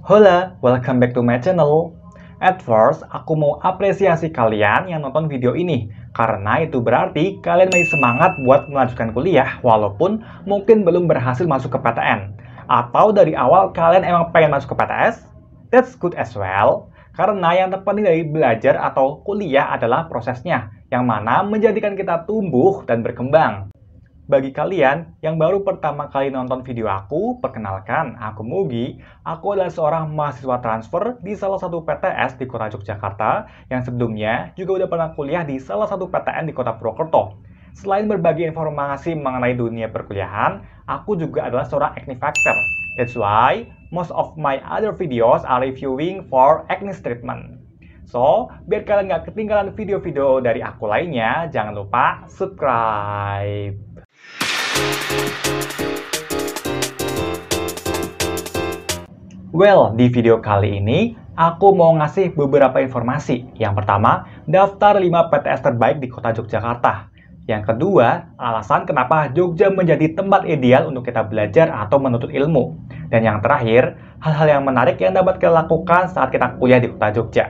Hola, welcome back to my channel. At first, aku mau apresiasi kalian yang nonton video ini, karena itu berarti kalian masih semangat buat melanjutkan kuliah, walaupun mungkin belum berhasil masuk ke PTN. Atau dari awal kalian emang pengen masuk ke PTS? That's good as well, karena yang terpenting dari belajar atau kuliah adalah prosesnya, yang mana menjadikan kita tumbuh dan berkembang. Bagi kalian yang baru pertama kali nonton video aku, perkenalkan, aku Mugi. Aku adalah seorang mahasiswa transfer di salah satu PTS di kota Yogyakarta, yang sebelumnya juga udah pernah kuliah di salah satu PTN di kota Purwokerto. Selain berbagi informasi mengenai dunia perkuliahan, aku juga adalah seorang acne factor. That's why most of my other videos are reviewing for acne treatment. So, biar kalian nggak ketinggalan video-video dari aku lainnya, jangan lupa subscribe. Well, di video kali ini, aku mau ngasih beberapa informasi. Yang pertama, daftar 5 PTS terbaik di kota Yogyakarta. Yang kedua, alasan kenapa Jogja menjadi tempat ideal untuk kita belajar atau menuntut ilmu. Dan yang terakhir, hal-hal yang menarik yang dapat kita lakukan saat kita kuliah di kota Jogja.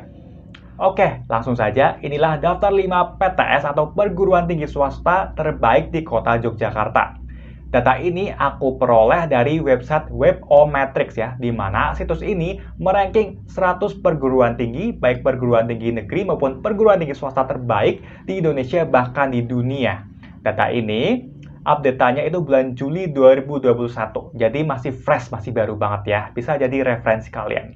Oke, langsung saja, inilah daftar 5 PTS atau perguruan tinggi swasta terbaik di kota Yogyakarta. Data ini aku peroleh dari website Webometrics ya, di mana situs ini meranking 100 perguruan tinggi, baik perguruan tinggi negeri maupun perguruan tinggi swasta terbaik di Indonesia bahkan di dunia. Data ini, update-nya itu bulan Juli 2021, jadi masih fresh, masih baru banget ya, bisa jadi referensi kalian.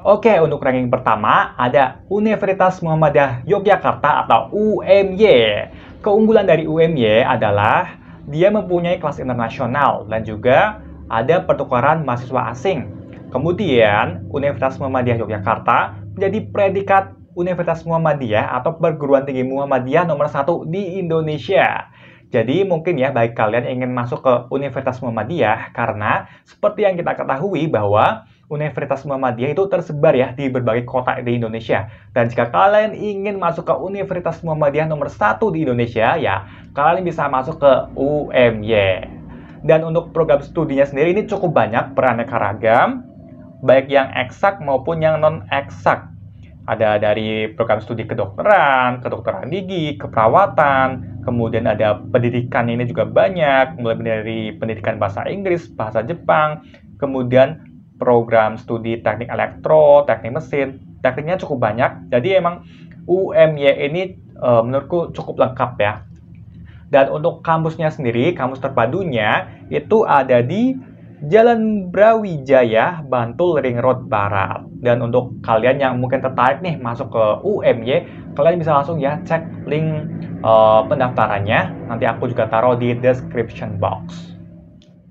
Oke, untuk ranking pertama ada Universitas Muhammadiyah Yogyakarta atau UMY. Keunggulan dari UMY adalah dia mempunyai kelas internasional dan juga ada pertukaran mahasiswa asing. Kemudian, Universitas Muhammadiyah Yogyakarta menjadi predikat Universitas Muhammadiyah atau perguruan tinggi Muhammadiyah nomor 1 di Indonesia. Jadi mungkin ya bagi kalian yang ingin masuk ke Universitas Muhammadiyah, karena seperti yang kita ketahui bahwa Universitas Muhammadiyah itu tersebar ya di berbagai kota di Indonesia. Dan jika kalian ingin masuk ke Universitas Muhammadiyah nomor 1 di Indonesia, ya kalian bisa masuk ke UMY. Dan untuk program studinya sendiri ini cukup banyak, beraneka ragam, baik yang eksak maupun yang non-eksak. Ada dari program studi kedokteran gigi, keperawatan, kemudian ada pendidikan ini juga banyak, mulai dari pendidikan bahasa Inggris, bahasa Jepang, kemudian program studi teknik elektro, teknik mesin, tekniknya cukup banyak. Jadi emang UMY ini menurutku cukup lengkap ya. Dan untuk kampusnya sendiri, kampus terpadunya itu ada di Jalan Brawijaya, Bantul Ring Road Barat. Dan untuk kalian yang mungkin tertarik nih masuk ke UMY, kalian bisa langsung ya cek link pendaftarannya. Nanti aku juga taruh di description box.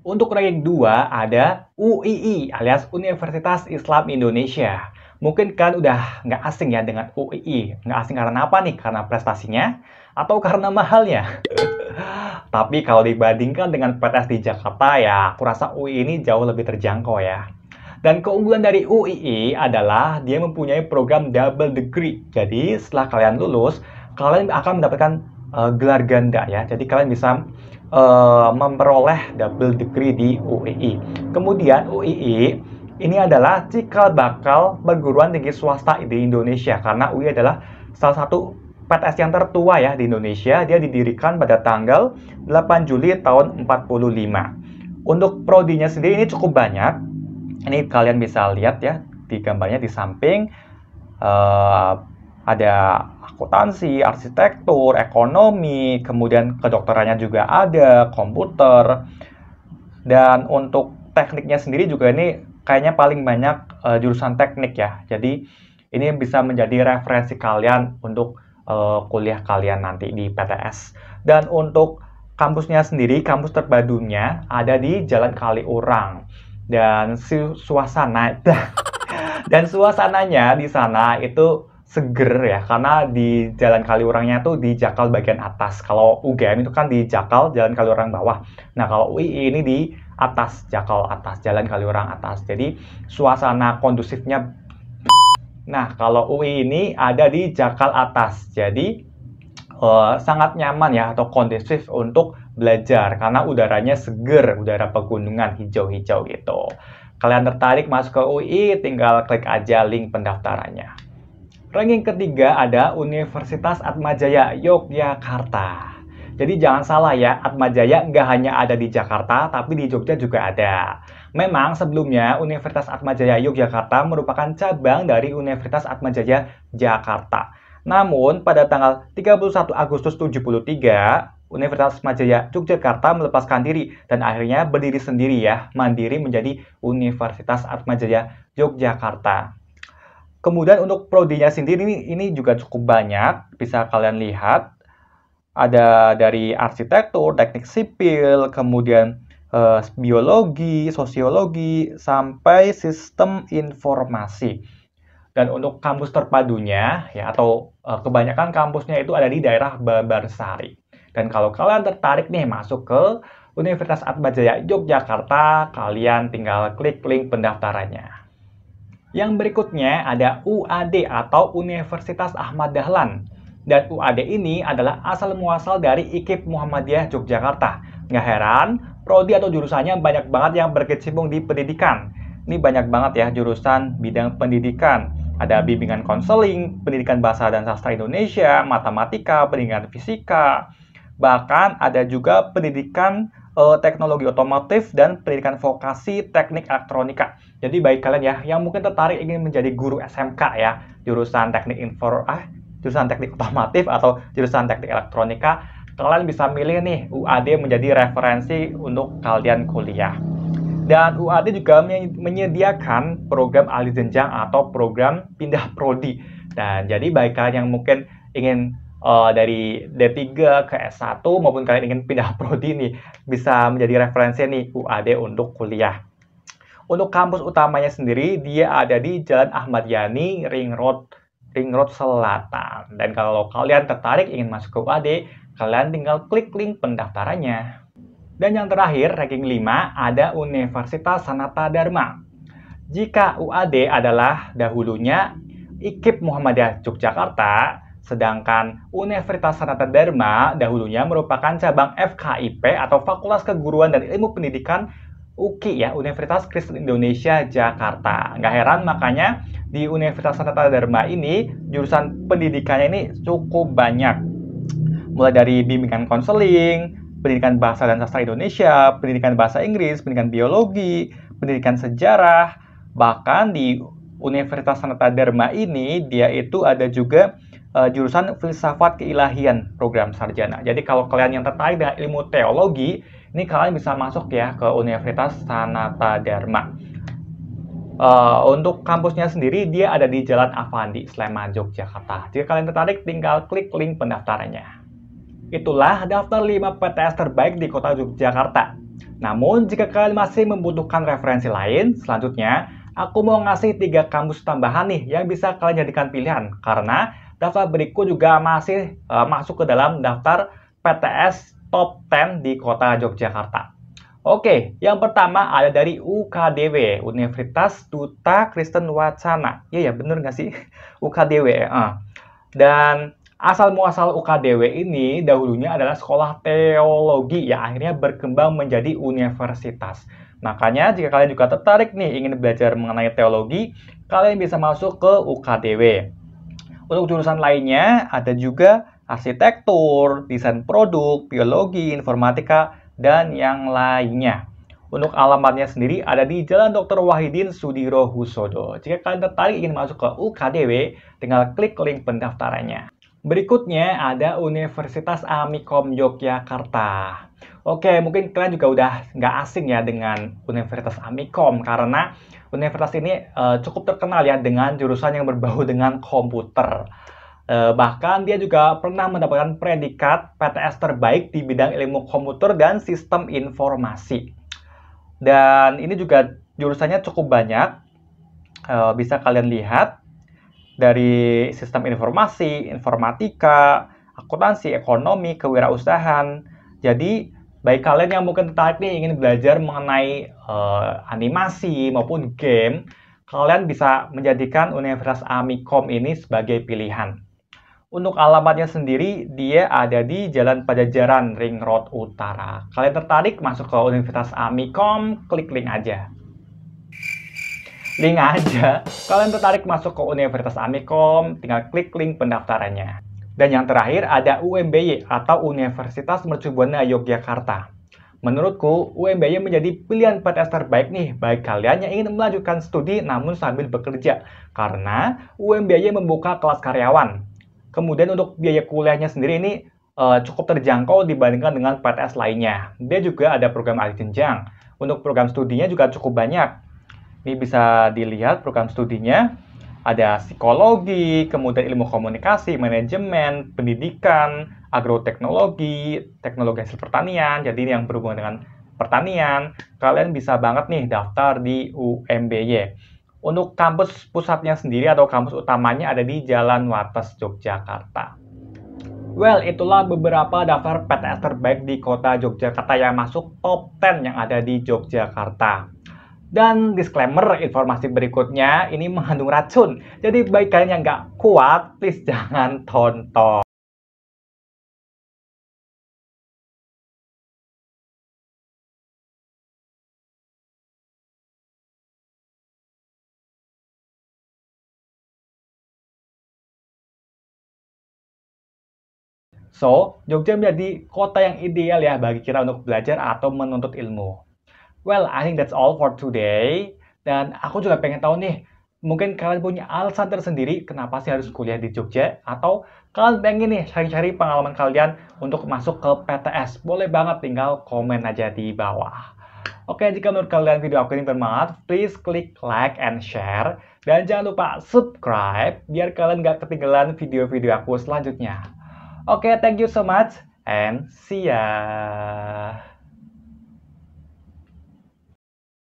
Untuk ranking 2 ada UII alias Universitas Islam Indonesia. Mungkin kalian udah nggak asing ya dengan UII. Nggak asing karena apa nih? Karena prestasinya atau karena mahalnya? Tapi kalau dibandingkan dengan PTS di Jakarta ya, aku rasa UII ini jauh lebih terjangkau ya. Dan keunggulan dari UII adalah dia mempunyai program double degree. Jadi setelah kalian lulus, kalian akan mendapatkan gelar ganda ya. Jadi kalian bisa memperoleh double degree di UII. Kemudian UII ini adalah cikal bakal perguruan tinggi swasta di Indonesia, karena UII adalah salah satu PTS yang tertua ya di Indonesia. Dia didirikan pada tanggal 8 Juli tahun 45. Untuk prodinya sendiri ini cukup banyak. Ini kalian bisa lihat ya di gambarnya di samping. Ada akuntansi, arsitektur, ekonomi, kemudian kedokterannya juga ada, komputer. Dan untuk tekniknya sendiri juga ini kayaknya paling banyak jurusan teknik ya. Jadi ini bisa menjadi referensi kalian untuk kuliah kalian nanti di PTS. Dan untuk kampusnya sendiri, kampus terpadunya ada di Jalan Kaliurang. Dan suasananya di sana itu seger ya, karena di Jalan Kaliurangnya tuh di Jakal bagian atas. Kalau UGM itu kan di Jakal, Jalan Kaliurang bawah. Nah, kalau UII ini di atas, Jakal atas, Jalan Kaliurang atas. Jadi, suasana kondusifnya. Nah, kalau UI ini ada di Jakal atas. Jadi, sangat nyaman ya, atau kondusif untuk belajar. Karena udaranya seger, udara pegunungan hijau-hijau gitu. Kalian tertarik masuk ke UI, tinggal klik aja link pendaftarannya. Ranking ketiga ada Universitas Atmajaya Yogyakarta. Jadi jangan salah ya, Atmajaya nggak hanya ada di Jakarta, tapi di Jogja juga ada. Memang sebelumnya Universitas Atmajaya Yogyakarta merupakan cabang dari Universitas Atmajaya Jakarta. Namun pada tanggal 31 Agustus 73, Universitas Atmajaya Yogyakarta melepaskan diri dan akhirnya berdiri sendiri ya, mandiri menjadi Universitas Atmajaya Yogyakarta. Kemudian untuk prodinya sendiri ini juga cukup banyak, bisa kalian lihat. Ada dari arsitektur, teknik sipil, kemudian biologi, sosiologi, sampai sistem informasi. Dan untuk kampus terpadunya, ya atau kebanyakan kampusnya itu ada di daerah Babarsari. Dan kalau kalian tertarik nih masuk ke Universitas Atmajaya Yogyakarta, kalian tinggal klik link pendaftarannya. Yang berikutnya ada UAD atau Universitas Ahmad Dahlan. Dan UAD ini adalah asal muasal dari IKIP Muhammadiyah Yogyakarta. Nggak heran, prodi atau jurusannya banyak banget yang berkecimpung di pendidikan. Ini banyak banget ya jurusan bidang pendidikan. Ada bimbingan konseling, pendidikan bahasa dan sastra Indonesia, matematika, pendidikan fisika. Bahkan ada juga pendidikan teknologi otomotif dan pendidikan vokasi teknik elektronika. Jadi bagi kalian ya yang mungkin tertarik ingin menjadi guru SMK ya, jurusan teknik otomotif atau jurusan teknik elektronika, kalian bisa milih nih UAD menjadi referensi untuk kalian kuliah. Dan UAD juga menyediakan program alih jenjang atau program pindah prodi. Dan jadi bagi kalian yang mungkin ingin dari D3 ke S1 maupun kalian ingin pindah prodi nih, bisa menjadi referensi nih UAD untuk kuliah. Untuk kampus utamanya sendiri, dia ada di Jalan Ahmad Yani, Ring Road Selatan. Dan kalau kalian tertarik ingin masuk ke UAD, kalian tinggal klik link pendaftarannya. Dan yang terakhir, ranking 5, ada Universitas Sanata Dharma. Jika UAD adalah dahulunya IKIP Muhammadiyah Yogyakarta, sedangkan Universitas Sanata Dharma dahulunya merupakan cabang FKIP atau Fakultas Keguruan dan Ilmu Pendidikan UKI ya, Universitas Kristen Indonesia Jakarta. Nggak heran makanya di Universitas Sanata Dharma ini jurusan pendidikannya ini cukup banyak. Mulai dari bimbingan konseling, pendidikan bahasa dan sastra Indonesia, pendidikan bahasa Inggris, pendidikan biologi, pendidikan sejarah. Bahkan di Universitas Sanata Dharma ini dia itu ada juga jurusan filsafat keilahian program sarjana. Jadi kalau kalian yang tertarik dengan ilmu teologi, ini kalian bisa masuk ya ke Universitas Sanata Dharma. Untuk kampusnya sendiri dia ada di Jalan Avandi, Sleman, Yogyakarta. Jika kalian tertarik, tinggal klik link pendaftarannya. Itulah daftar 5 PTS terbaik di kota Yogyakarta. Namun jika kalian masih membutuhkan referensi lain, selanjutnya aku mau ngasih 3 kampus tambahan nih yang bisa kalian jadikan pilihan, karena daftar berikut juga masih masuk ke dalam daftar PTS top 10 di kota Yogyakarta. Oke, yang pertama ada dari UKDW, Universitas Duta Kristen Wacana. Iya ya, bener nggak sih? UKDW. Dan asal muasal UKDW ini dahulunya adalah sekolah teologi yang akhirnya berkembang menjadi universitas. Makanya jika kalian juga tertarik nih ingin belajar mengenai teologi, kalian bisa masuk ke UKDW. Untuk jurusan lainnya ada juga arsitektur, desain produk, biologi, informatika, dan yang lainnya. Untuk alamatnya sendiri ada di Jalan Dr. Wahidin Sudirohusodo. Jika kalian tertarik ingin masuk ke UKDW, tinggal klik link pendaftarannya. Berikutnya ada Universitas Amikom Yogyakarta. Oke, mungkin kalian juga udah nggak asing ya dengan Universitas Amikom, karena universitas ini cukup terkenal ya dengan jurusan yang berbau dengan komputer. Bahkan dia juga pernah mendapatkan predikat PTS terbaik di bidang ilmu komputer dan sistem informasi. Dan ini juga jurusannya cukup banyak, bisa kalian lihat dari sistem informasi, informatika, akuntansi, ekonomi, kewirausahaan. Jadi bagi kalian yang mungkin tertarik nih ingin belajar mengenai animasi maupun game, kalian bisa menjadikan Universitas Amikom ini sebagai pilihan. Untuk alamatnya sendiri, dia ada di Jalan Pajajaran, Ring Road Utara. Kalian tertarik masuk ke Universitas Amikom, klik link aja. Link aja. Kalian tertarik masuk ke Universitas Amikom, tinggal klik link pendaftarannya. Dan yang terakhir ada UMBY atau Universitas Mercu Buana Yogyakarta. Menurutku, UMBY menjadi pilihan PTS terbaik nih bagi kalian yang ingin melanjutkan studi namun sambil bekerja. Karena UMBY membuka kelas karyawan. Kemudian untuk biaya kuliahnya sendiri ini cukup terjangkau dibandingkan dengan PTS lainnya. Dia juga ada program alih jenjang. Untuk program studinya juga cukup banyak. Ini bisa dilihat program studinya. Ada psikologi, kemudian ilmu komunikasi, manajemen, pendidikan, agroteknologi, teknologi hasil pertanian, jadi yang berhubungan dengan pertanian. Kalian bisa banget nih daftar di UMBY. Untuk kampus pusatnya sendiri atau kampus utamanya ada di Jalan Wates, Yogyakarta. Well, itulah beberapa daftar PTS terbaik di kota Yogyakarta yang masuk top 10 yang ada di Yogyakarta. Dan disclaimer, informasi berikutnya ini mengandung racun. Jadi bagi kalian yang nggak kuat, please jangan tonton. So, Jogja menjadi kota yang ideal ya bagi kita untuk belajar atau menuntut ilmu. Well, I think that's all for today. Dan aku juga pengen tahu nih, mungkin kalian punya alasan tersendiri kenapa sih harus kuliah di Jogja? Atau kalian pengen nih cari-cari pengalaman kalian untuk masuk ke PTS? Boleh banget tinggal komen aja di bawah. Oke, jika menurut kalian video aku ini bermanfaat, please klik like and share. Dan jangan lupa subscribe biar kalian gak ketinggalan video-video aku selanjutnya. Oke, thank you so much and see ya.